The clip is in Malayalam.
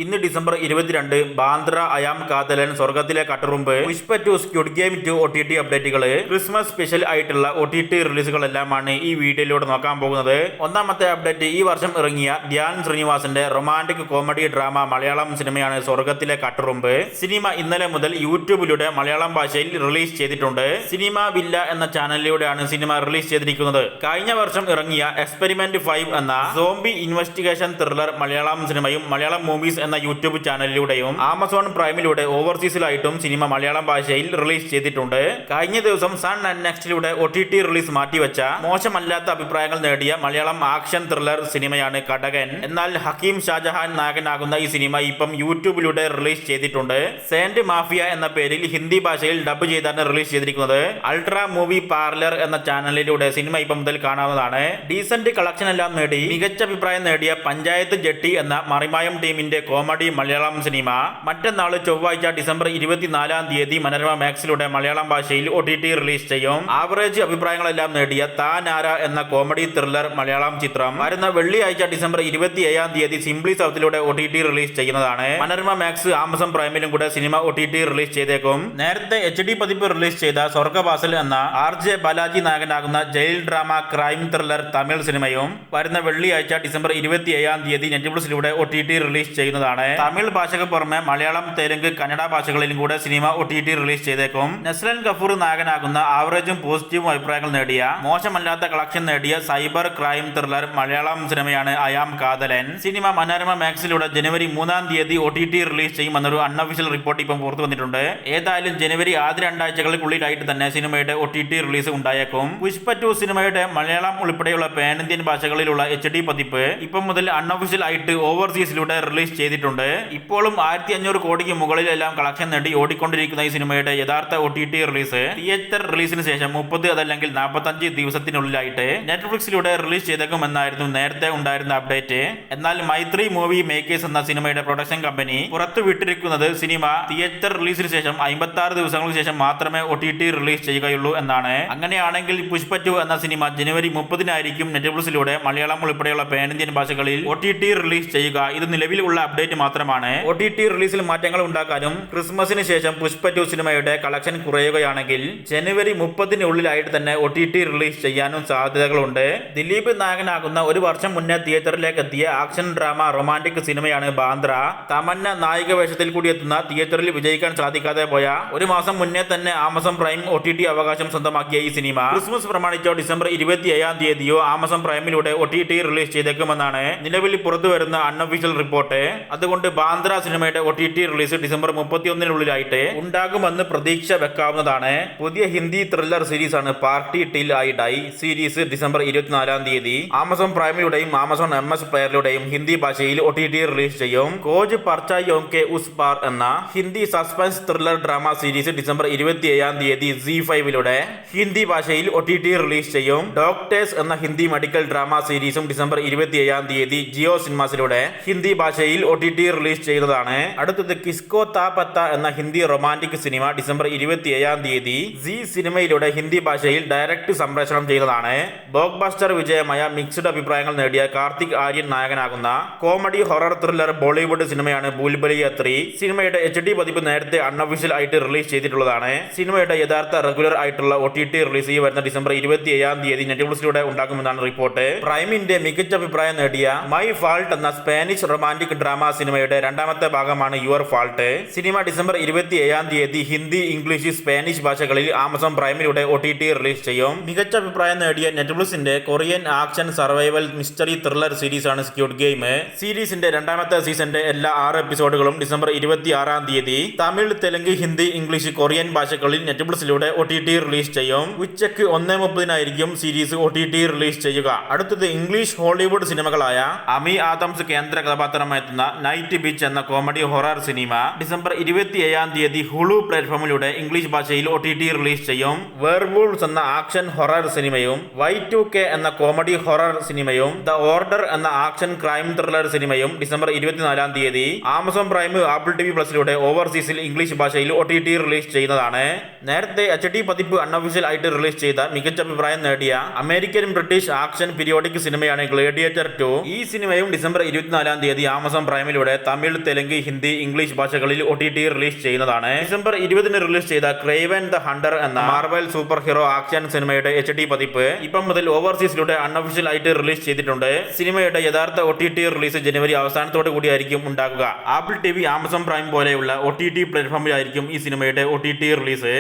ഇന്ന് ഡിസംബർ 22 ബാന്ദ്ര അയാം കാതലൻ സ്വർഗത്തിലെ കട്ടറുമ്പ് പുഷ്പ 2 സ്ക്വിഡ് ഗെയിം 2 OTT അപ്ഡേറ്റുകൾ ക്രിസ്മസ് സ്പെഷ്യൽ ആയിട്ടുള്ള OTT റിലീസുകളെല്ലാമാണ് ഈ വീഡിയോയിലൂടെ നോക്കാൻ പോകുന്നത്. ഒന്നാമത്തെ അപ്ഡേറ്റ് ഈ വർഷം ഇറങ്ങിയ ധ്യാൻ ശ്രീനിവാസന്റെ റൊമാന്റിക് കോമഡി ഡ്രാമ മലയാളം സിനിമയാണ് സ്വർഗത്തിലെ കട്ടറുമ്പ്. സിനിമ ഇന്നലെ മുതൽ യൂട്യൂബിലൂടെ മലയാളം ഭാഷയിൽ റിലീസ് ചെയ്തിട്ടുണ്ട്. സിനിമ വില്ല എന്ന ചാനലിലൂടെയാണ് സിനിമ റിലീസ് ചെയ്തിരിക്കുന്നത്. കഴിഞ്ഞ വർഷം ഇറങ്ങിയ എക്സ്പെരിമെന്റ് 5 എന്ന സോംബി ഇൻവെസ്റ്റിഗേഷൻ ത്രില്ലർ മലയാളം സിനിമയും മലയാളം മൂവീസ് എന്ന യൂട്യൂബ് ചാനലിലൂടെയും ആമസോൺ പ്രൈമിലൂടെ ഓവർസീസിലായിട്ടും സിനിമ മലയാളം ഭാഷയിൽ റിലീസ് ചെയ്തിട്ടുണ്ട്. കഴിഞ്ഞ ദിവസം സൺ ആൻഡ് നെക്സ്റ്റിലൂടെ OTT റിലീസ് മാറ്റിവെച്ച മോശമല്ലാത്ത അഭിപ്രായങ്ങൾ നേടിയ മലയാളം ആക്ഷൻ ത്രില്ലർ സിനിമയാണ് കടകൻ. എന്നാൽ ഹക്കീം ഷാജഹാൻ നായകനാകുന്ന ഈ സിനിമ ഇപ്പം യൂട്യൂബിലൂടെ റിലീസ് ചെയ്തിട്ടുണ്ട്. സെന്റ് മാഫിയ എന്ന പേരിൽ ഹിന്ദി ഭാഷയിൽ ഡബ് ചെയ്താണ് റിലീസ് ചെയ്തിരിക്കുന്നത്. അൾട്രാ മൂവി പാർലർ എന്ന ചാനലിലൂടെ സിനിമ ഇപ്പം മുതൽ കാണാവുന്നതാണ്. ഡീസന്റ് കളക്ഷൻ എല്ലാം നേടി മികച്ച അഭിപ്രായം നേടിയ പഞ്ചായത്ത് ജട്ടി എന്ന മറിമായം ടീമിന്റെ കോമഡി മലയാളം സിനിമ മറ്റന്നാൾ ചൊവ്വാഴ്ച ഡിസംബർ 24-ാം തീയതി മനോരമ മാക്സിലൂടെ മലയാളം ഭാഷയിൽ OTT റിലീസ് ചെയ്യും. ആവറേജ് അഭിപ്രായങ്ങളെല്ലാം നേടിയ താനാര എന്ന കോമഡി ത്രില്ലർ മലയാളം ചിത്രം വരുന്ന വെള്ളിയാഴ്ച ഡിസംബർ 27-ാം തീയതി സിംപ്ലി സൗത്തിലൂടെ OTT റിലീസ് ചെയ്യുന്നതാണ്. മനോരമ മാക്സ് ആമസോൺ പ്രൈമിലും കൂടെ സിനിമ OTT റിലീസ് ചെയ്തേക്കും. നേരത്തെ HD പതിപ്പ് റിലീസ് ചെയ്ത സ്വർഗവാസൽ എന്ന RJ ബാലാജി നായകനാകുന്ന jail drama crime thriller Tamil സിനിമയും വരുന്ന വെള്ളിയാഴ്ച ഡിസംബർ 27-ാം തീയതി നെറ്റ്ഫ്ലിക്സിലൂടെ OTT റിലീസ് ചെയ്യുന്നതാണ്. തമിഴ് ഭാഷയ്ക്ക് പുറമെ മലയാളം, തെലുങ്ക്, കന്നഡ ഭാഷകളിലും കൂടെ സിനിമ OTT റിലീസ് ചെയ്തേക്കും. നസ്ലൻ കഫൂർ നായകനാകുന്ന ആവറേജും പോസിറ്റീവും അഭിപ്രായങ്ങൾ നേടിയ മോശമല്ലാത്ത കളക്ഷൻ നേടിയ സൈബർ ക്രൈം ത്രില്ലർ മലയാളം സിനിമയാണ് അയാം കാതലൻ. സിനിമ മനോരമ മാക്സിലൂടെ ജനുവരി 3-ാം തീയതി OTT റിലീസ് ചെയ്യുമെന്നൊരു അൺഒഫീഷ്യൽ റിപ്പോർട്ട് ഇപ്പം പുറത്തു വന്നിട്ടുണ്ട്. ഏതായാലും ജനുവരി ആദ്യ 2 ആഴ്ചകൾക്കുള്ളിലായിട്ട് തന്നെ സിനിമയുടെ OTT റിലീസ് ഉണ്ടായേക്കും. പുഷ്പ 2 സിനിമയുടെ മലയാളം ഉൾപ്പെടെയുള്ള പാൻ ഇന്ത്യൻ ഭാഷകളിലുള്ള HD പതിപ്പ് ഇപ്പം മുതൽ അൺഒഫീഷ്യൽ ആയിട്ട് ഓവർസീസിലൂടെ റിലീസ് ചെയ്തിട്ടുണ്ട്. ഇപ്പോഴും 1500 കോടിക്ക് മുകളിലെല്ലാം കളക്ഷൻ നേടി ഓടിക്കൊണ്ടിരിക്കുന്ന ഈ സിനിമയുടെ യഥാർത്ഥ OTT റിലീസ് തിയേറ്റർ റിലീസിന് ശേഷം 30 അതല്ലെങ്കിൽ 45 ദിവസത്തിനുള്ളിലായിട്ട് നെറ്റ്ഫ്ലിക്സിലൂടെ റിലീസ് ചെയ്തേക്കുമെന്നായിരുന്നു നേരത്തെ ഉണ്ടായിരുന്ന അപ്ഡേറ്റ്. എന്നാൽ മൈത്രി മൂവി മേക്കേഴ്സ് എന്ന സിനിമയുടെ പ്രൊഡക്ഷൻ കമ്പനി പുറത്തുവിട്ടിരിക്കുന്നത് സിനിമ തിയേറ്റർ റിലീസിന് ശേഷം 56 ദിവസങ്ങൾക്ക് ശേഷം മാത്രമേ OTT റിലീസ് ചെയ്യുകയുള്ളൂ എന്നാണ്. അങ്ങനെയാണെങ്കിൽ പുഷ്പ 2 എന്ന സിനിമ ജനുവരി 30-നായിരിക്കും നെറ്റ്ഫ്ലിക്സിലൂടെ മലയാളം ഉൾപ്പെടെയുള്ള പാൻ ഇന്ത്യൻ ഭാഷകളിൽ OTT റിലീസ് ചെയ്യുക. ഇത് നിലവിലുള്ള അപ്ഡേറ്റ് മാത്രമാണ്. OTT റിലീസിൽ മാറ്റങ്ങൾ ഉണ്ടാക്കാനും ക്രിസ്മസിന് ശേഷം പുഷ്പ 2 സിനിമയുടെ കളക്ഷൻ കുറയുകയാണെങ്കിൽ ജനുവരി 30-നുള്ളിലായിട്ട് തന്നെ OTT റിലീസ് ചെയ്യാനും സാധ്യതകളുണ്ട്. ദിലീപ് നായകനാകുന്ന ഒരു വർഷം മുന്നേ തിയേറ്ററിലേക്ക് എത്തിയ ആക്ഷൻ ഡ്രാമ റൊമാന്റിക് സിനിമയാണ് ബാന്ദ്ര. തമന്ന നായിക വേഷത്തിൽ കൂടി എത്തുന്ന തിയേറ്ററിൽ വിജയിക്കാൻ സാധിക്കാതെ പോയ ഒരു മാസം മുന്നേ തന്നെ ആമസോൺ പ്രൈം OTT അവകാശം സ്വന്തമാക്കിയ ഈ സിനിമ ക്രിസ്മസ് പ്രമാണിച്ചോ ഡിസംബർ 27-ാം തീയതിയോ ആമസോൺ പ്രൈമിലൂടെ OTT റിലീസ് ചെയ്തേക്കുമെന്നാണ് നിലവിൽ പുറത്തുവരുന്ന അൺഒഫീഷ്യൽ റിപ്പോർട്ട്. അതുകൊണ്ട് ബാന്ദ്ര സിനിമയുടെ OTT റിലീസ് ഡിസംബർ 31-നുള്ളിലായിട്ട് ഉണ്ടാകുമെന്ന് പ്രതീക്ഷ വെക്കാവുന്നതാണ്. പുതിയ ഹിന്ദി ത്രില്ലർ സീരീസ് ആണ് party till I die series December 24-ാം തീയതി ആമസോൺ പ്രൈമിലൂടെയും ആമസോൺ MS പ്ലെയറിലൂടെയും ഹിന്ദി ഭാഷയിൽ OTT റിലീസ് ചെയ്യും. കോജ് പർച്ച യോങ്കെ ഉസ് പാർ എന്ന Hindi suspense thriller drama series December 27-ാം തീയതി ZEE5-ലൂടെ ഹിന്ദി ഭാഷയിൽ OTT റിലീസ് ചെയ്യും. ഡോക്ടേഴ്സ് എന്ന ഹിന്ദി മെഡിക്കൽ ഡ്രാമ സീരീസും ഡിസംബർ 27-ാം തീയതി ജിയോ സിനിമാസിലൂടെ ഹിന്ദി ഭാഷയിൽ OTT റിലീസ് ചെയ്യുന്നതാണ്. അടുത്തത് കിസ്കോ താ പത്ത എന്ന ഹിന്ദി റൊമാന്റിക് സിനിമ ഡിസംബർ 27-ാം തീയതി ജി സിനിമയിലൂടെ ഹിന്ദി ഭാഷയിൽ ഡയറക്റ്റ് സംപ്രേഷണം ചെയ്യുന്നതാണ്. ബ്ലോക്ക് ബസ്റ്റർ വിജയമായ മിക്സ്ഡ് അഭിപ്രായങ്ങൾ നേടിയ കാർത്തിക് ആര്യൻ നായകനാകുന്ന കോമഡി ഹൊറർ ത്രില്ലർ ബോളിവുഡ് സിനിമയാണ് ഭൂൽബുലയ്യ 3. സിനിമയുടെ HD പതിപ്പ് നേരത്തെ അൺഒഫീഷ്യൽ ആയിട്ട് റിലീസ് ചെയ്തിട്ടുള്ളതാണ്. സിനിമയുടെ യഥാർത്ഥ റെഗുലർ ആയിട്ടുള്ള OTT റിലീസ് വരുന്ന ഡിസംബർ 27-ാം തീയതി നെറ്റ്ഫ്ലിക്സിലൂടെ ഉണ്ടാകുമെന്നാണ് റിപ്പോർട്ട്. പ്രൈമിന്റെ മികച്ച അഭിപ്രായം നേടിയ മൈ ഫാൾട്ട് എന്ന സ്പാനിഷ് റൊമാന്റിക് ഡ്രാമ സിനിമയുടെ രണ്ടാമത്തെ ഭാഗമാണ് യുവർ ഫാൾട്ട്. സിനിമ ഡിസംബർ 27-ാം തീയതി ഹിന്ദി, ഇംഗ്ലീഷ്, സ്പാനിഷ് ഭാഷകളിൽ ആമസോൺ പ്രൈമിലൂടെ OTT റിലീസ് ചെയ്യും. മികച്ച അഭിപ്രായം നേടിയ നെറ്റ്ഫ്ലിക്സിന്റെ Korean action survival mystery thriller സീരീസാണ് സ്ക്വിഡ് ഗെയിം. സീരീസിന്റെ രണ്ടാമത്തെ സീസന്റെ എല്ലാ 6 എപ്പിസോഡുകളും ഡിസംബർ 26-ാം തീയതി തമിഴ്, തെലുങ്ക്, ഹിന്ദി, ഇംഗ്ലീഷ്, കൊറിയൻ ഭാഷകളിൽ നെറ്റ്ഫ്ലിക്സിലൂടെ OTT റിലീസ് ചെയ്യും. ഉച്ചയ്ക്ക് 1:30-നായിരിക്കും സീരീസ് OTT റിലീസ് ചെയ്യുക. അടുത്തത് ഇംഗ്ലീഷ് ഹോളിവുഡ് സിനിമകളായ അമി ആദംസ് കേന്ദ്ര കഥാപാത്രമായെത്തുന്ന നൈറ്റ് ബീച്ച് എന്ന കോമഡി ഹൊറർ സിനിമ ഡിസംബർ 27-ാം തീയതി ഹുളു പ്ലാറ്റ്ഫോമിലൂടെ ഇംഗ്ലീഷ് ഭാഷയിൽ OTT റിലീസ് ചെയ്യും. വെയർവൂൾസ് എന്ന ആക്ഷൻ ഹൊറർ സിനിമയും Y2K എന്ന കോമഡി ഹൊറർ സിനിമയും ദ ഓർഡർ എന്ന ആക്ഷൻ ക്രൈം ത്രില്ലർ സിനിമയും ഡിസംബർ 24-ാം തീയതി ആമസോൺ പ്രൈം, ആപ്പിൾ TV പ്ലസിലൂടെ ഓവർസീസിൽ ഇംഗ്ലീഷ് ഭാഷയിൽ OTT റിലീസ് ചെയ്യുന്നതാണ്. നേരത്തെ HD പതിപ്പ് അൺഒഫീഷ്യൽ ആയിട്ട് റിലീസ് ചെയ്ത മികച്ച അഭിപ്രായം നേടിയ അമേരിക്കൻ ബ്രിട്ടീഷ് ആക്ഷൻ പീരിയോഡിക് സിനിമയാണ് ഗ്ലേഡിയേറ്റർ 2. ഈ സിനിമയും ഡിസംബർ 24-ാം തീയതി ആമസോൺ പ്രൈമിൽ പ്രൈമിലൂടെ തമിഴ്, തെലുങ്ക്, ഹിന്ദി, ഇംഗ്ലീഷ് ഭാഷകളിൽ OTT റിലീസ് ചെയ്യുന്നതാണ്. ഡിസംബർ 20 റിലീസ് ചെയ്ത ക്രേവൻ ദ ഹണ്ടർ എന്ന മാർവൽ സൂപ്പർ ഹീറോ ആക്ഷൻ സിനിമയുടെ HD പതിപ്പ് ഇപ്പം മുതൽ ഓവർസീസിലൂടെ അൺഒഫീഷ്യൽ ആയിട്ട് റിലീസ് ചെയ്തിട്ടുണ്ട്. സിനിമയുടെ യഥാർത്ഥ OTT റിലീസ് ജനുവരി അവസാനത്തോടു കൂടിയായിരിക്കും ഉണ്ടാകുക. ആപ്പിൾ TV, ആമസോൺ പ്രൈം പോലെയുള്ള OTT പ്ലാറ്റ്ഫോമിലായിരിക്കും ഈ സിനിമയുടെ OTT റിലീസ്.